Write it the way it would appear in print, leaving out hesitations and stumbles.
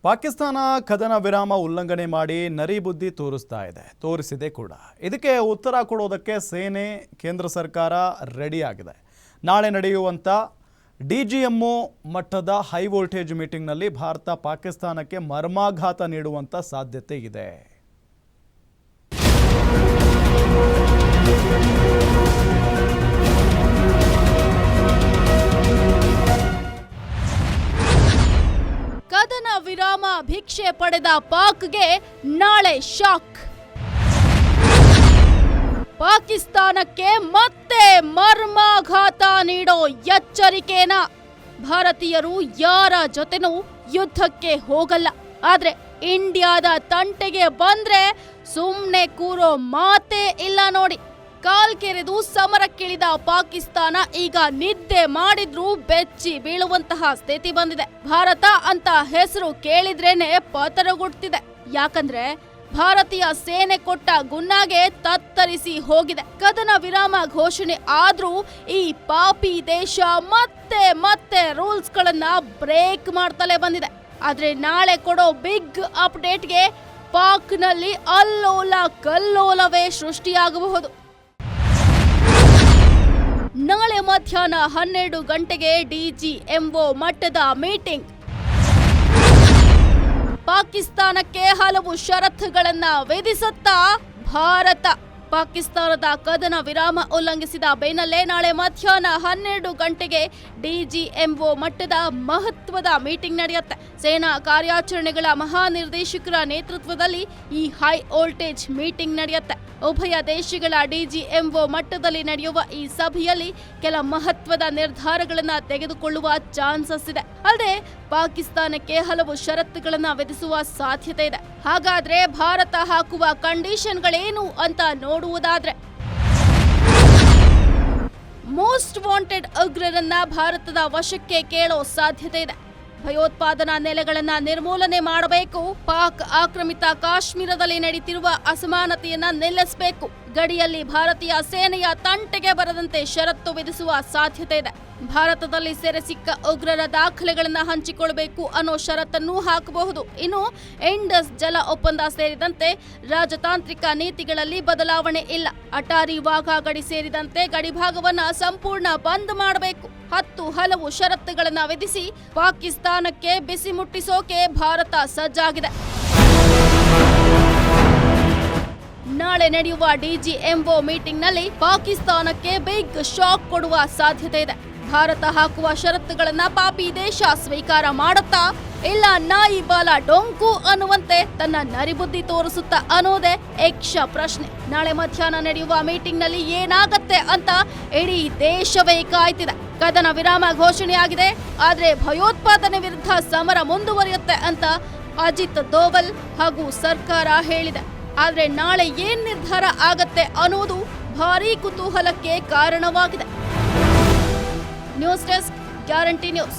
ಪಾಕಿಸ್ತಾನ ಕದನ ವಿರಾಮ ಉಲ್ಲಂಘನೆ ಮಾಡಿ ನರಿಬುದ್ಧಿ ತೋರಿಸಿದೆ ಕೂಡ. ಇದಕ್ಕೆ ಉತ್ತರ ಕೊಡೋದಕ್ಕೆ ಸೇನೆ ಕೇಂದ್ರ ಸರ್ಕಾರ ರೆಡಿ ಆಗಿದೆ. ನಾಳೆ ನಡೆಯುವಂತ ಡಿಜಿಎಂಒ ಮಟ್ಟದ ಹೈ ವೋಲ್ಟೇಜ್ ಮೀಟಿಂಗ್ನಲ್ಲಿ ಭಾರತ ಪಾಕಿಸ್ತಾನಕ್ಕೆ ಮರ್ಮಾಘಾತ ನೀಡುವಂತ ಸಾಧ್ಯತೆ ಇದೆ. ಕದನ ವಿರಾಮ ಭಿಕ್ಷೆ ಪಡೆದ ಪಾಕ್ಗೆ ನಾಳೆ ಶಾಕ್. ಪಾಕಿಸ್ತಾನಕ್ಕೆ ಮತ್ತೆ ಮರ್ಮಾಘಾತ ನೀಡೋ ಎಚ್ಚರಿಕೆನ. ಭಾರತೀಯರು ಯಾರ ಜೊತೆನೂ ಯುದ್ಧಕ್ಕೆ ಹೋಗಲ್ಲ, ಆದ್ರೆ ಇಂಡಿಯಾದ ತಂಟೆಗೆ ಬಂದ್ರೆ ಸುಮ್ನೆ ಕೂರೋ ಮಾತೇ ಇಲ್ಲ ನೋಡಿ. ಕಾಲ್ಕೆರೆದು ಸಮರಕ್ಕಿಳಿದ ಪಾಕಿಸ್ತಾನ ಈಗ ನಿದ್ದೆ ಮಾಡಿದ್ರೂ ಬೆಚ್ಚಿ ಬೀಳುವಂತಹ ಸ್ಥಿತಿ ಬಂದಿದೆ. ಭಾರತ ಅಂತ ಹೆಸರು ಕೇಳಿದ್ರೇನೆ ಪತರಗುಡ್ತಿದೆ. ಯಾಕಂದ್ರೆ ಭಾರತೀಯ ಸೇನೆ ಕೊಟ್ಟ ಗುನ್ನಾಗೆ ತತ್ತರಿಸಿ ಹೋಗಿದೆ. ಕದನ ವಿರಾಮ ಘೋಷಣೆ ಆದ್ರೂ ಈ ಪಾಪಿ ದೇಶ ಮತ್ತೆ ರೂಲ್ಸ್ ಗಳನ್ನ ಬ್ರೇಕ್ ಮಾಡ್ತಲೇ ಬಂದಿದೆ. ಆದ್ರೆ ನಾಳೆ ಕೊಡೋ ಬಿಗ್ ಅಪ್ಡೇಟ್ಗೆ ಪಾಕ್ನಲ್ಲಿ ಅಲ್ಲೋಲ ಕಲ್ಲೋಲವೇ ಸೃಷ್ಟಿಯಾಗಬಹುದು. ನಾಳೆ ಮಧ್ಯಾಹ್ನ 12 ಗಂಟೆಗೆ ಡಿಜಿಎಂಒ ಮಟ್ಟದ ಮೀಟಿಂಗ್. ಪಾಕಿಸ್ತಾನಕ್ಕೆ ಹಲವು ಷರತ್ತುಗಳನ್ನ ವಿಧಿಸುತ್ತಾ ಭಾರತ. ಪಾಕಿಸ್ತಾನದ ಕದನ ವಿರಾಮ ಉಲ್ಲಂಘಿಸಿದ ಬೆನ್ನಲ್ಲೇ ನಾಳೆ ಮಧ್ಯಾಹ್ನ 12 ಗಂಟೆಗೆ ಡಿಜಿಎಂಒ ಮಟ್ಟದ ಮಹತ್ವದ ಮೀಟಿಂಗ್ ನಡೆಯುತ್ತೆ. ಸೇನಾ ಕಾರ್ಯಾಚರಣೆಗಳ ಮಹಾನಿರ್ದೇಶಕರ ನೇತೃತ್ವದಲ್ಲಿ ಈ ಹೈ ವೋಲ್ಟೇಜ್ ಮೀಟಿಂಗ್ ನಡೆಯುತ್ತೆ. ಉಭಯ ದೇಶಗಳ ಡಿಜಿಎಂಒ ಮಟ್ಟದಲ್ಲಿ ನಡೆಯುವ ಈ ಸಭೆಯಲ್ಲಿ ಕೆಲ ಮಹತ್ವದ ನಿರ್ಧಾರಗಳನ್ನು ತೆಗೆದುಕೊಳ್ಳುವ ಚಾನ್ಸಸ್ ಇದೆ. ಅಲ್ಲದೆ ಪಾಕಿಸ್ತಾನಕ್ಕೆ ಹಲವು ಷರತ್ತುಗಳನ್ನು ವಿಧಿಸುವ ಸಾಧ್ಯತೆ ಇದೆ. ಹಾಗಾದ್ರೆ ಭಾರತ ಹಾಕುವ ಕಂಡೀಷನ್ಗಳೇನು ಅಂತ ನೋಡುವುದಾದ್ರೆ, ಮೋಸ್ಟ್ ವಾಂಟೆಡ್ ಉಗ್ರರನ್ನ ಭಾರತದ ವಶಕ್ಕೆ ಕೇಳೋ ಸಾಧ್ಯತೆ ಇದೆ. ಭಯೋತ್ಪಾದನಾ ನೆಲೆಗಳನ್ನ ನಿರ್ಮೂಲನೆ ಮಾಡಬೇಕು. ಪಾಕ್ ಆಕ್ರಮಿತ ಕಾಶ್ಮೀರದಲ್ಲಿ ನಡೀತಿರುವ ಅಸಮಾನತೆಯನ್ನ ನಿಲ್ಲಿಸಬೇಕು. ಗಡಿಯಲ್ಲಿ ಭಾರತೀಯ ಸೇನೆಯ ತಂಟೆಗೆ ಬರದಂತೆ ಷರತ್ತು ವಿಧಿಸುವ ಸಾಧ್ಯತೆ ಇದೆ. ಭಾರತದಲ್ಲಿ ಸೆರೆ ಸಿಕ್ಕ ಉಗ್ರರ ದಾಖಲೆಗಳನ್ನ ಹಂಚಿಕೊಳ್ಳಬೇಕು ಅನ್ನೋ ಷರತ್ತನ್ನು ಹಾಕಬಹುದು. ಇನ್ನು ಇಂಡಸ್ ಜಲ ಒಪ್ಪಂದ ಸೇರಿದಂತೆ ರಾಜತಾಂತ್ರಿಕ ನೀತಿಗಳಲ್ಲಿ ಬದಲಾವಣೆ ಇಲ್ಲ. ಅಟಾರಿ ವಾಘಾ ಗಡಿ ಸೇರಿದಂತೆ ಗಡಿಭಾಗವನ್ನ ಸಂಪೂರ್ಣ ಬಂದ್ ಮಾಡಬೇಕು. ಹಲವು ಷರತ್ತುಗಳನ್ನ ವಿಧಿಸಿ ಪಾಕಿಸ್ತಾನಕ್ಕೆ ಬಿಸಿ ಮುಟ್ಟಿಸೋಕೆ ಭಾರತ ಸಜ್ಜಾಗಿದೆ. ನಾಳೆ ನಡೆಯುವ ಡಿಜಿಎಂಒ ಮೀಟಿಂಗ್ನಲ್ಲಿ ಪಾಕಿಸ್ತಾನಕ್ಕೆ ಬಿಗ್ ಶಾಕ್ ಕೊಡುವ ಸಾಧ್ಯತೆ ಇದೆ. ಭಾರತ ಹಾಕುವ ಷರತ್ತುಗಳನ್ನ ಪಾಪಿ ದೇಶ ಸ್ವೀಕಾರ ಮಾಡುತ್ತಾ, ಇಲ್ಲ ನಾಯಿ ಬಾಲ ಡೊಂಕು ಅನ್ನುವಂತೆ ತನ್ನ ನರಿಬುದ್ಧಿ ತೋರಿಸುತ್ತಾ ಅನ್ನೋದೇ ಯಕ್ಷ ಪ್ರಶ್ನೆ. ನಾಳೆ ಮಧ್ಯಾಹ್ನ ನಡೆಯುವ ಮೀಟಿಂಗ್ನಲ್ಲಿ ಏನಾಗತ್ತೆ ಅಂತ ಇಡೀ ದೇಶವೇ ಕಾಯ್ತಿದೆ. ಕದನ ವಿರಾಮ ಘೋಷಣೆಯಾಗಿದೆ, ಆದ್ರೆ ಭಯೋತ್ಪಾದನೆ ವಿರುದ್ಧ ಸಮರ ಮುಂದುವರಿಯುತ್ತೆ ಅಂತ ಅಜಿತ್ ದೋವಲ್ ಹಾಗೂ ಸರ್ಕಾರ ಹೇಳಿದೆ. ಆದ್ರೆ ನಾಳೆ ಏನ್ ನಿರ್ಧಾರ ಆಗತ್ತೆ ಅನ್ನೋದು ಭಾರೀ ಕುತೂಹಲಕ್ಕೆ ಕಾರಣವಾಗಿದೆ. News desk, guarantee news.